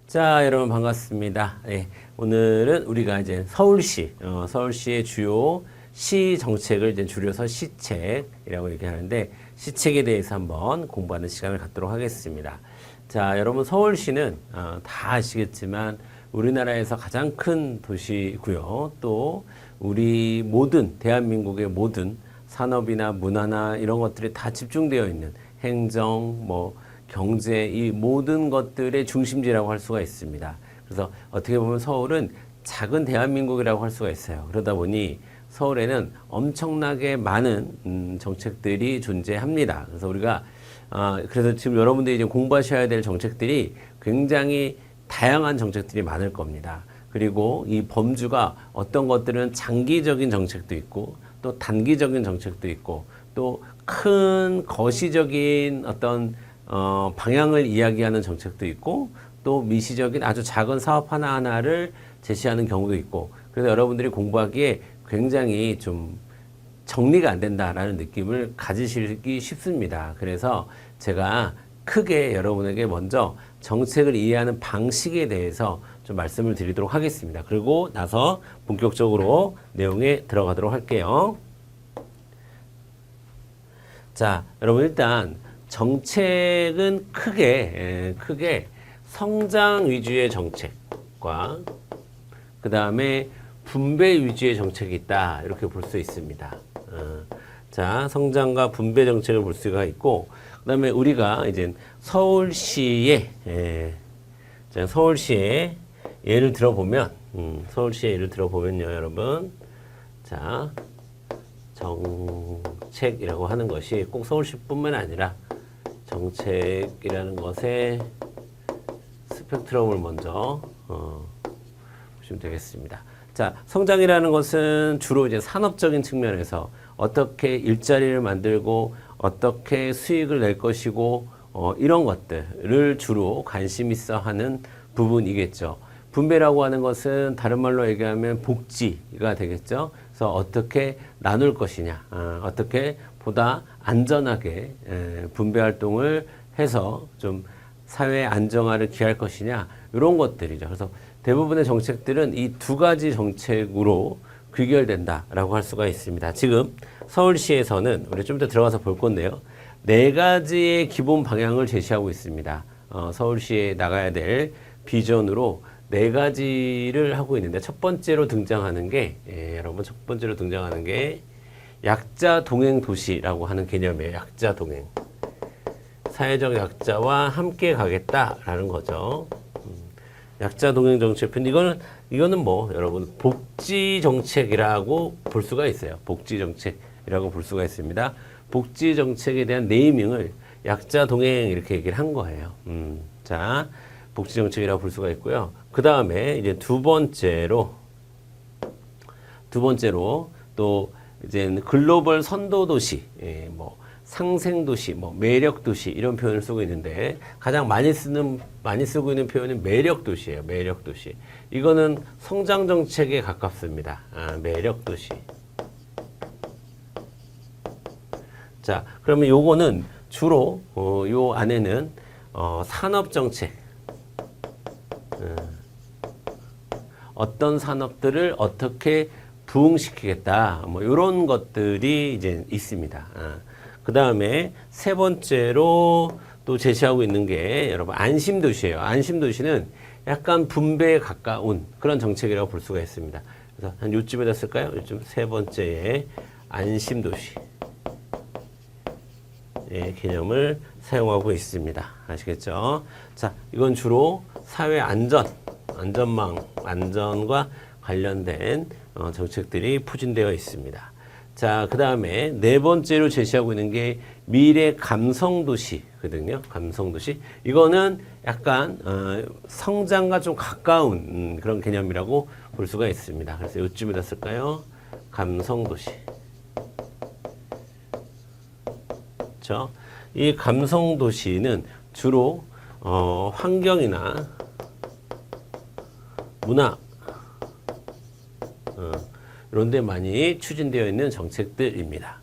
자, 여러분 반갑습니다. 예, 오늘은 우리가 이제 서울시의 주요 시 정책을 이제 줄여서 시책이라고 얘기하는데 시책에 대해서 한번 공부하는 시간을 갖도록 하겠습니다. 자, 여러분 서울시는 다 아시겠지만 우리나라에서 가장 큰 도시고요. 또 우리 대한민국의 모든 산업이나 문화나 이런 것들이 다 집중되어 있는 행정, 경제 이 모든 것들의 중심지라고 할 수가 있습니다. 그래서 어떻게 보면 서울은 작은 대한민국이라고 할 수가 있어요. 그러다 보니 서울에는 엄청나게 많은 정책들이 존재합니다. 그래서 우리가 그래서 지금 여러분들이 이제 공부하셔야 될 정책들이 굉장히 다양한 정책들이 많을 겁니다. 그리고 이 범주가 어떤 것들은 장기적인 정책도 있고 또 단기적인 정책도 있고 또 큰 거시적인 어떤 방향을 이야기하는 정책도 있고 또 미시적인 아주 작은 사업 하나하나를 제시하는 경우도 있고 그래서 여러분들이 공부하기에 굉장히 좀 정리가 안 된다라는 느낌을 가지시기 쉽습니다. 그래서 제가 크게 여러분에게 먼저 정책을 이해하는 방식에 대해서 좀 말씀을 드리도록 하겠습니다. 그리고 나서 본격적으로 내용에 들어가도록 할게요. 자, 여러분 일단 정책은 크게 성장 위주의 정책과 그 다음에 분배 위주의 정책이 있다 이렇게 볼 수 있습니다. 자, 성장과 분배 정책을 볼 수가 있고 그 다음에 우리가 이제 서울시의 예를 들어보면 여러분 자 정책이라고 하는 것이 꼭 서울시뿐만 아니라 정책이라는 것의 스펙트럼을 먼저 보시면 되겠습니다. 자, 성장이라는 것은 주로 이제 산업적인 측면에서 어떻게 일자리를 만들고 어떻게 수익을 낼 것이고 이런 것들을 주로 관심 있어 하는 부분이겠죠. 분배라고 하는 것은 다른 말로 얘기하면 복지가 되겠죠. 그래서 어떻게 나눌 것이냐, 어떻게 보다 안전하게 분배 활동을 해서 좀 사회 안정화를 기할 것이냐 이런 것들이죠. 그래서 대부분의 정책들은 이 두 가지 정책으로 귀결된다라고 할 수가 있습니다. 지금 서울시에서는 우리 좀 더 들어가서 볼 건데요. 네 가지의 기본 방향을 제시하고 있습니다. 서울시에 나가야 될 비전으로 네 가지를 하고 있는데 첫 번째로 등장하는 게 약자 동행 도시라고 하는 개념이에요. 약자 동행. 사회적 약자와 함께 가겠다라는 거죠. 약자 동행 정책. 근데 이거는 여러분 복지 정책이라고 볼 수가 있어요. 복지 정책이라고 볼 수가 있습니다. 복지 정책에 대한 네이밍을 약자 동행 이렇게 얘기를 한 거예요. 자, 복지 정책이라고 볼 수가 있고요. 그 다음에 이제 두 번째로 또 이제 글로벌 선도 도시, 상생 도시, 매력 도시 이런 표현을 쓰고 있는데 가장 많이 쓰고 있는 표현은 매력 도시예요. 매력 도시. 이거는 성장 정책에 가깝습니다. 매력 도시. 자, 그러면 요거는 주로 요 안에는 산업 정책. 어떤 산업들을 어떻게 부흥시키겠다. 이런 것들이 이제 있습니다. 그 다음에 세 번째로 또 제시하고 있는 게 여러분 안심도시예요. 안심도시는 약간 분배에 가까운 그런 정책이라고 볼 수가 있습니다. 그래서 한 요쯤에다 쓸까요? 요즘 세 번째에 안심도시. 예, 개념을 사용하고 있습니다. 아시겠죠? 자, 이건 주로 사회 안전과 관련된 정책들이 포진되어 있습니다. 자, 그 다음에 네 번째로 제시하고 있는 게 미래 감성도시거든요. 감성도시. 이거는 약간 성장과 좀 가까운 그런 개념이라고 볼 수가 있습니다. 그래서 요쯤에다 쓸까요? 감성도시. 그렇죠? 이 감성도시는 주로 환경이나 문화 이런 데 많이 추진되어 있는 정책들입니다.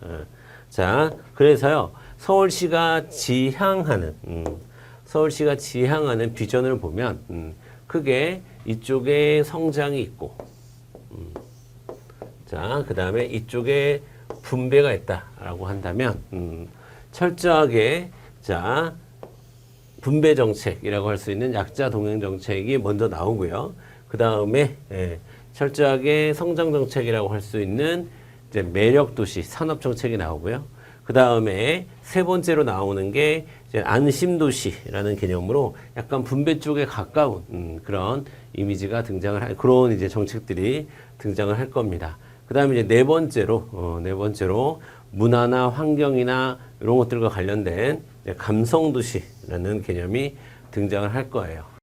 자, 그래서요. 서울시가 지향하는 비전을 보면 크게 이쪽에 성장이 있고, 자, 그 다음에 이쪽에 분배가 있다라고 한다면, 철저하게, 자, 분배 정책이라고 할 수 있는 약자 동행 정책이 먼저 나오고요. 그 다음에, 철저하게 성장 정책이라고 할 수 있는 이제 매력 도시 산업 정책이 나오고요. 그 다음에 세 번째로 나오는 게 이제 안심 도시라는 개념으로 약간 분배 쪽에 가까운 그런 이미지가 그런 이제 정책들이 등장을 할 겁니다. 그 다음에 이제 네 번째로 문화나 환경이나 이런 것들과 관련된 감성 도시라는 개념이 등장을 할 거예요.